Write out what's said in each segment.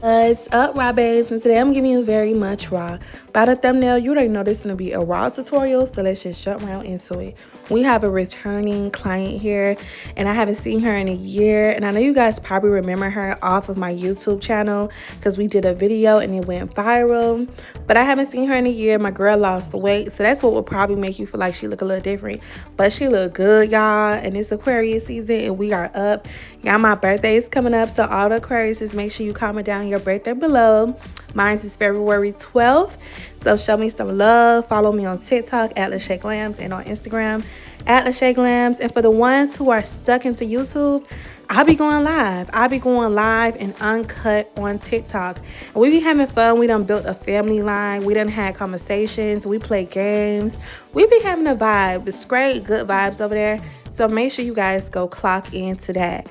What's up, raw babes? And today I'm giving you very much raw. By the thumbnail, you already know this is going to be a raw tutorial, so let's just jump right into it. We have a returning client here, and I haven't seen her in a year. And I know you guys probably remember her off of my YouTube channel because we did a video and it went viral. But I haven't seen her in a year. My girl lost the weight, so that's what will probably make you feel like she look a little different. But she look good, y'all, and it's Aquarius season, and we are up. Y'all, my birthday is coming up, so all the Aquariuses, make sure you comment down your birthday below. Mine is February 12th, so show me some love. Follow me on TikTok at Lachey Glams and on Instagram at Lachey Glams. And for the ones who are stuck into YouTube, I'll be going live. I'll be going live and uncut on TikTok. And we be having fun. We done built a family line. We done had conversations. We play games. We be having a vibe. It's great, good vibes over there. So make sure you guys go clock into that.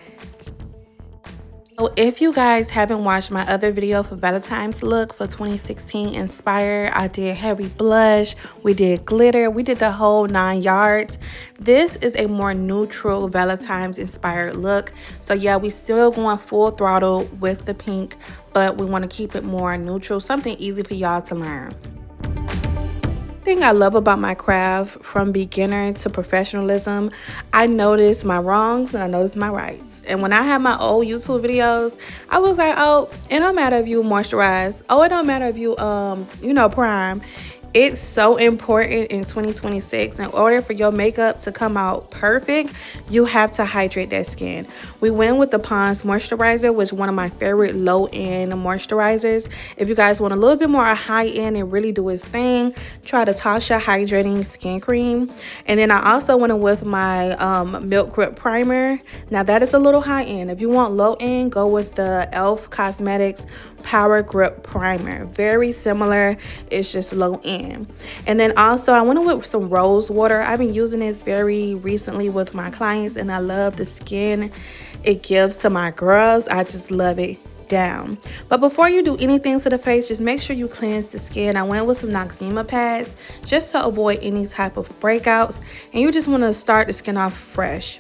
So if you guys haven't watched my other video for Valentine's look for 2016 Inspire, I did heavy blush, we did glitter, we did the whole 9 yards. This is a more neutral Valentine's inspired look. So yeah, we still going full throttle with the pink, but we want to keep it more neutral, something easy for y'all to learn. Thing I love about my craft, from beginner to professionalism, I notice my wrongs and I notice my rights. And when I had my old YouTube videos, I was like, oh, it don't matter if you moisturize. Oh, it don't matter if you prime. It's so important in 2026. In order for your makeup to come out perfect, you have to hydrate that skin. We went with the Pond's moisturizer, which is one of my favorite low-end moisturizers. If you guys want a little bit more high-end and really do its thing, try the Tasha Hydrating Skin Cream. And then I also went with my Milk Grip Primer. Now that is a little high-end. If you want low-end, go with the e.l.f. Cosmetics Power Grip Primer. Very similar, it's just low end. And then also I went with some rose water. I've been using this very recently with my clients, and I love the skin it gives to my girls. I just love it down. But before you do anything to the face, just make sure you cleanse the skin. I went with some Noxzema pads just to avoid any type of breakouts, and you just want to start the skin off fresh.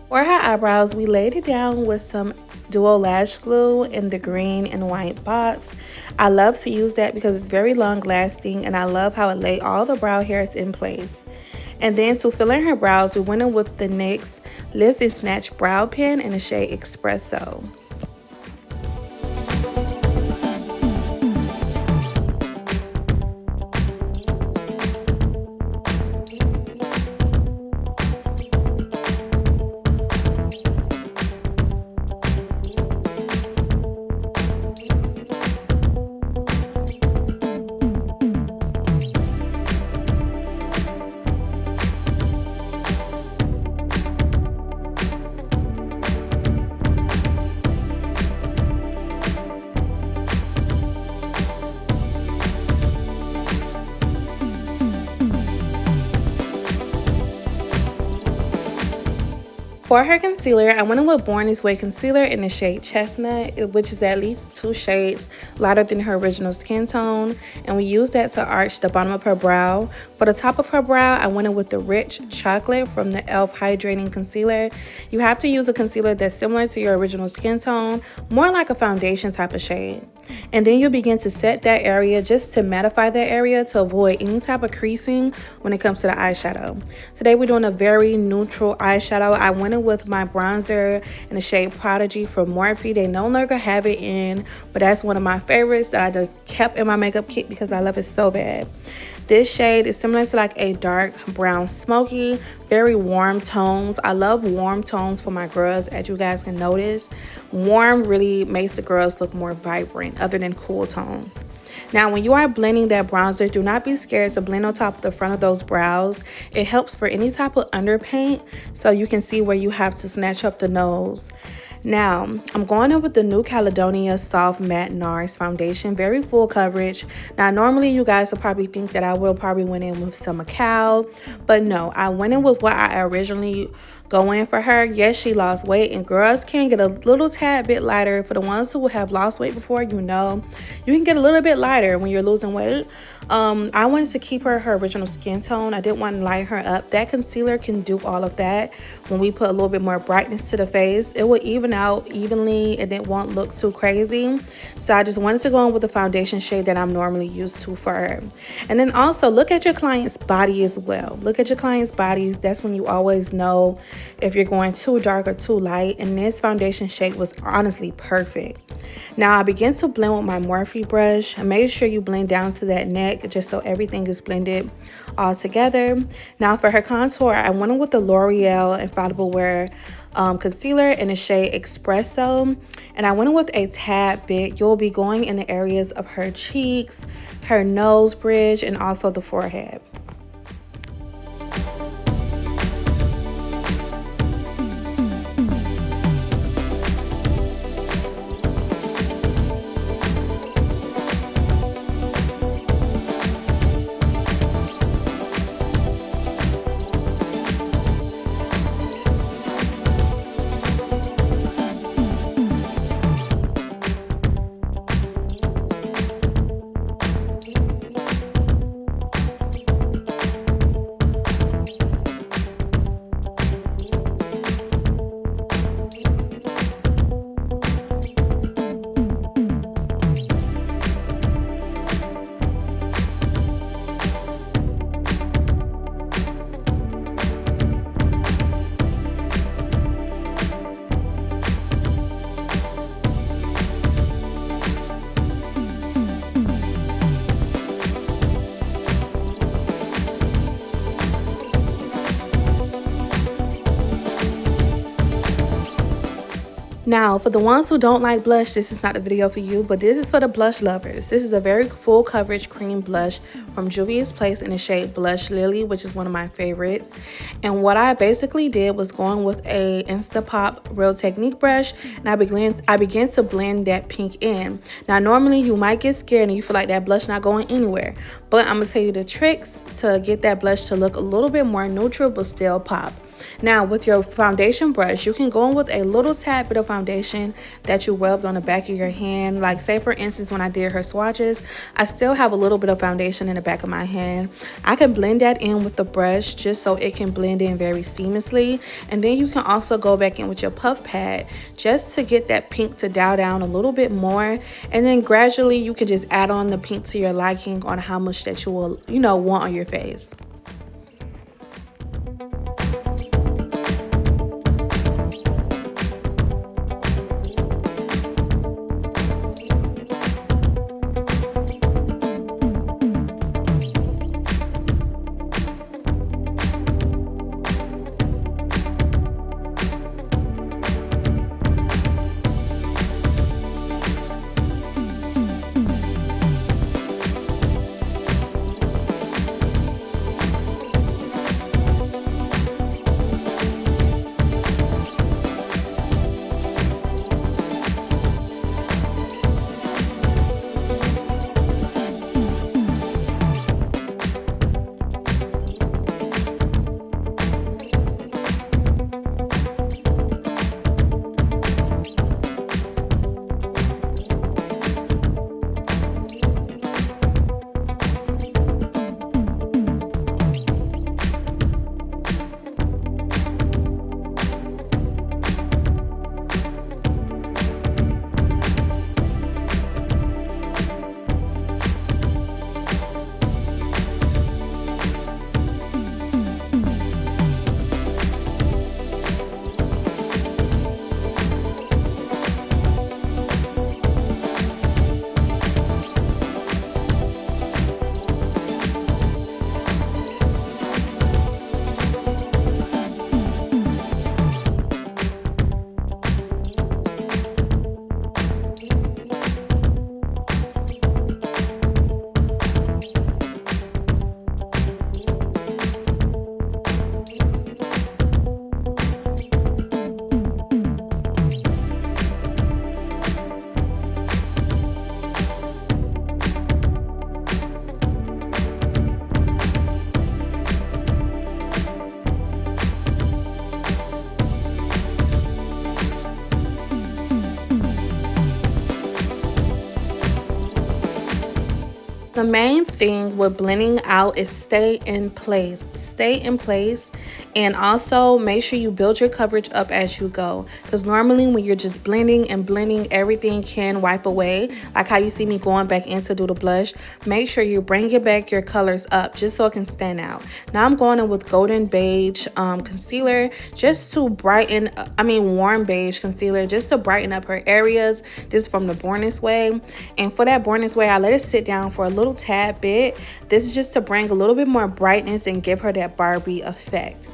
For her eyebrows, we laid it down with some duo lash glue in the green and white box. I love to use that because it's very long lasting, and I love how it laid all the brow hairs in place. And then to fill in her brows, we went in with the NYX Lift and Snatch Brow Pen in the shade Espresso. For her concealer, I went in with Born This Way concealer in the shade Chestnut, which is at least 2 shades lighter than her original skin tone. And we used that to arch the bottom of her brow. For the top of her brow, I went in with the Rich Chocolate from the e.l.f. Hydrating Concealer. You have to use a concealer that's similar to your original skin tone, more like a foundation type of shade. And then you begin to set that area just to mattify that area to avoid any type of creasing when it comes to the eyeshadow. Today we're doing a very neutral eyeshadow. I went in with my bronzer in the shade Prodigy from Morphe. They no longer have it in, but that's one of my favorites that I just kept in my makeup kit because I love it so bad. This shade is similar to like a dark brown smoky, very warm tones. I love warm tones for my girls, as you guys can notice. Warm really makes the girls look more vibrant other than cool tones. Now, when you are blending that bronzer, do not be scared to blend on top of the front of those brows. It helps for any type of underpaint so you can see where you have to snatch up the nose. Now, I'm going in with the New Caledonia Soft Matte NARS Foundation, very full coverage. Now, normally you guys will probably think that I will probably went in with some Macao, but no, I went in with what I originally go in for her. Yes, she lost weight, and girls can get a little tad bit lighter. For the ones who have lost weight before, you know, you can get a little bit lighter when you're losing weight. I wanted to keep her original skin tone. I didn't want to light her up. That concealer can do all of that. When we put a little bit more brightness to the face, it will even out evenly and it won't look too crazy. So I just wanted to go in with the foundation shade that I'm normally used to for her. And then also look at your client's body as well. Look at your client's bodies. That's when you always know if you're going too dark or too light. And this foundation shade was honestly perfect. Now I begin to blend with my Morphe brush. And make sure you blend down to that neck just so everything is blended all together. Now for her contour, I went in with the L'Oreal Infallible Wear concealer in the shade Espresso, and I went in with a tad bit. You'll be going in the areas of her cheeks, her nose bridge, and also the forehead. Now, for the ones who don't like blush, this is not the video for you, but this is for the blush lovers. This is a very full coverage cream blush from Juvia's Place in the shade Blush Lily, which is one of my favorites. And what I basically did was going with a Instapop Real Technique brush, and I began to blend that pink in. Now, normally you might get scared and you feel like that blush not going anywhere, but I'm gonna tell you the tricks to get that blush to look a little bit more neutral but still pop. Now, with your foundation brush, you can go in with a little tad bit of foundation that you rubbed on the back of your hand. Like, say for instance, when I did her swatches, I still have a little bit of foundation in the back of my hand. I can blend that in with the brush just so it can blend in very seamlessly. And then you can also go back in with your puff pad just to get that pink to dial down a little bit more. And then gradually you can just add on the pink to your liking on how much that you will, want on your face. The main thing with blending out is stay in place. Stay in place, and also make sure you build your coverage up as you go. Because normally when you're just blending and blending, everything can wipe away. Like how you see me going back in to do the blush. Make sure you bring it back your colors up just so it can stand out. Now I'm going in with golden beige concealer just to brighten, warm beige concealer just to brighten up her areas. This is from the Born This Way. And for that Born This Way, I let it sit down for a little tad bit. This is just to bring a little bit more brightness and give her that Barbie effect.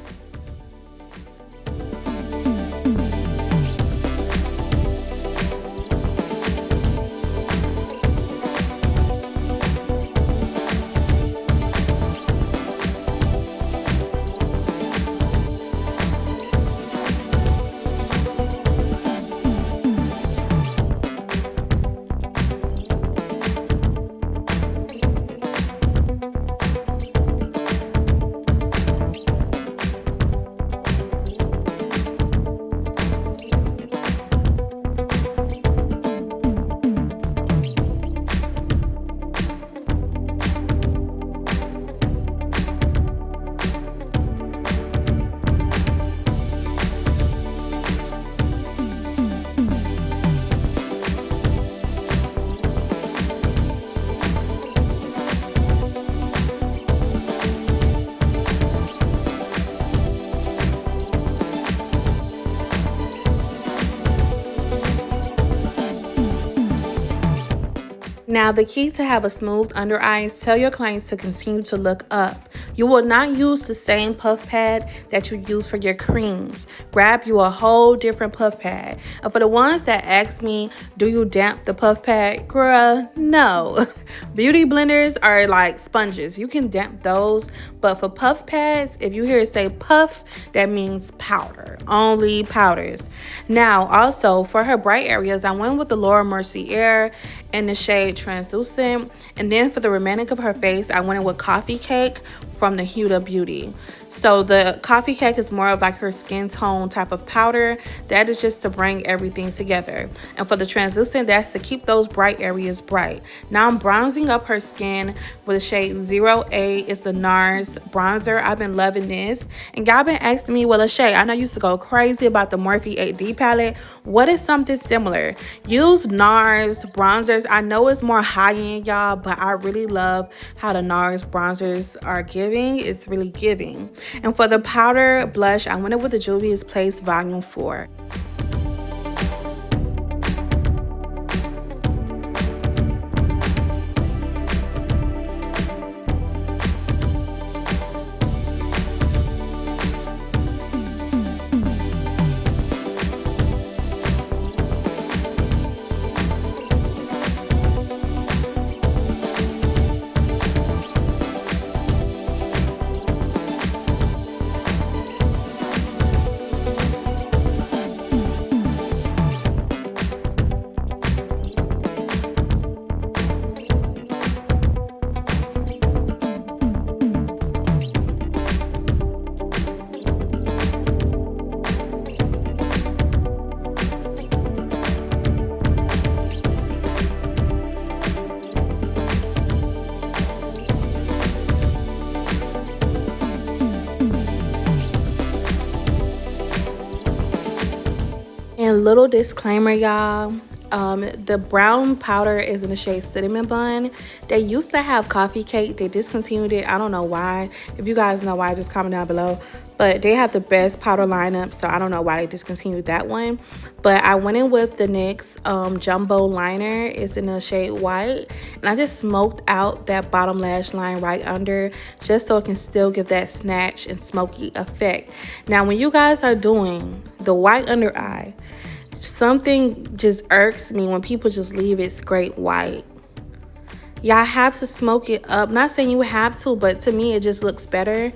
Now, the key to have a smooth under eye is tell your clients to continue to look up. You will not use the same puff pad that you use for your creams. Grab you a whole different puff pad. And for the ones that ask me, do you damp the puff pad? Girl, no. Beauty blenders are like sponges. You can damp those. But for puff pads, if you hear it say puff, that means powder. Only powders. Now, also, for her bright areas, I went with the Laura Mercier in the shade Translucent. And then for the remaining of her face, I went in with Coffee Cake from the Huda Beauty. So the Coffee Cake is more of like her skin tone type of powder. That is just to bring everything together. And for the Translucent, that's to keep those bright areas bright. Now I'm bronzing up her skin with the shade 08. It's the NARS bronzer. I've been loving this. And y'all been asking me, well, Lachey, I know you used to go crazy about the Morphe 8D palette. What is something similar? Use NARS bronzers. I know it's more high-end, y'all, but I really love how the NARS bronzers are giving. It's really giving. And for the powder blush, I went in with the Juvia's Place Volume 4. And little disclaimer, y'all, the brown powder is in the shade Cinnamon Bun. They used to have Coffee Cake. They discontinued it. I don't know why. If you guys know why, just comment down below. But they have the best powder lineup, so I don't know why they discontinued that one. But I went in with the NYX Jumbo Liner. It's in the shade White. And I just smoked out that bottom lash line right under, just so it can still give that snatch and smoky effect. Now, when you guys are doing the white under eye, something just irks me when people just leave it straight white. Y'all have to smoke it up. Not saying you have to, but to me, it just looks better.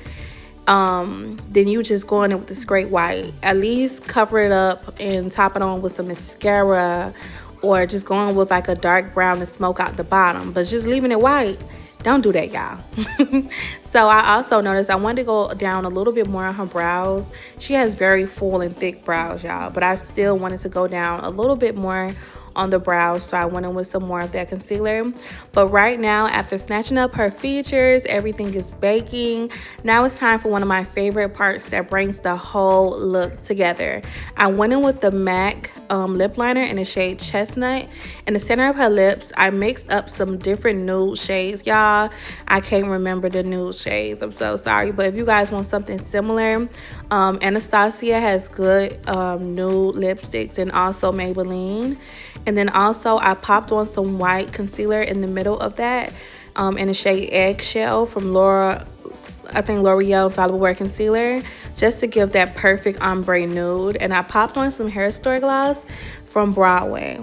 Then you just going in with the straight white. At least cover it up and top it on with some mascara, or just going with like a dark brown to smoke out the bottom. But just leaving it white, don't do that, y'all. So I also noticed I wanted to go down a little bit more on her brows. She has very full and thick brows, y'all, but I still wanted to go down a little bit more on the brows, so I went in with some more of that concealer. But right now, after snatching up her features, everything is baking. Now it's time for one of my favorite parts that brings the whole look together. I went in with the MAC lip liner in the shade Chestnut. In the center of her lips, I mixed up some different nude shades. Y'all, I can't remember the nude shades. I'm so sorry. But if you guys want something similar, Anastasia has good nude lipsticks, and also Maybelline. And then also I popped on some white concealer in the middle of that in the shade Eggshell from L'Oreal Infallible Wear Concealer, just to give that perfect ombre nude. And I popped on some hair store gloss from Broadway.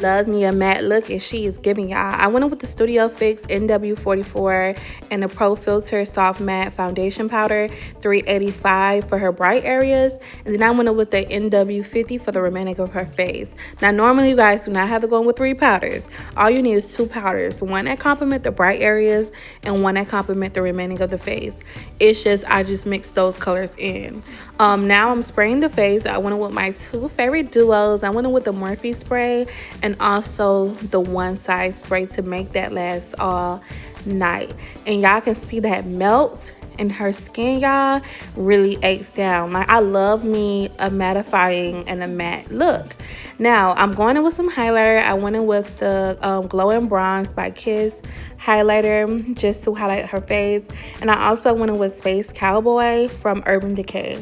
Love me a matte look, and she is giving y'all. I went in with the Studio Fix NW44 and the Pro Filter Soft Matte Foundation Powder, $3.85 for her bright areas. And then I went in with the NW50 for the remaining of her face. Now, normally you guys do not have to go in with 3 powders. All you need is 2 powders, one that complement the bright areas and one that complement the remaining of the face. It's just, I just mixed those colors in. Now I'm spraying the face. I went in with my 2 favorite duos. I went in with the Morphe spray and also the One Size spray to make that last all night. And y'all can see that melt in her skin, y'all, really aches down. Like, I love me a mattifying and a matte look. Now I'm going in with some highlighter. I went in with the Glow and Bronze by Kiss highlighter just to highlight her face. And I also went in with Space Cowboy from Urban Decay.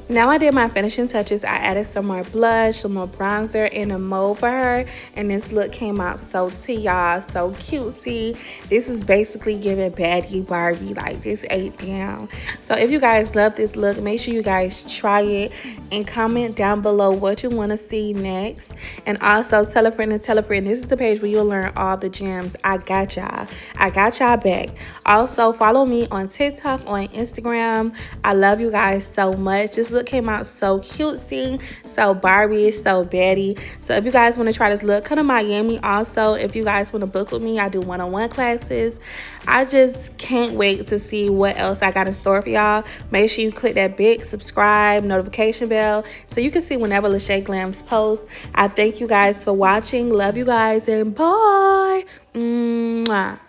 Now I did my finishing touches. I added some more blush, some more bronzer, and a mauve for her. And this look came out so tea, y'all, so cutesy. This was basically giving baddie Barbie. Like, this ate down. So if you guys love this look, make sure you guys try it and comment down below what you want to see next. And also tell a friend and tell a friend. This is the page where you'll learn all the gems. I got y'all. I got y'all back. Also, follow me on TikTok, on Instagram. I love you guys so much. This look came out so cutesy, so Barbie, so baddie. So if you guys want to try this look, come to Miami. Also, if you guys want to book with me, I do one-on-one classes. I just can't wait to see what else I got in store for y'all. Make sure you click that big subscribe notification bell so you can see whenever Lachey Glams posts. I thank you guys for watching. Love you guys, and bye. Mwah.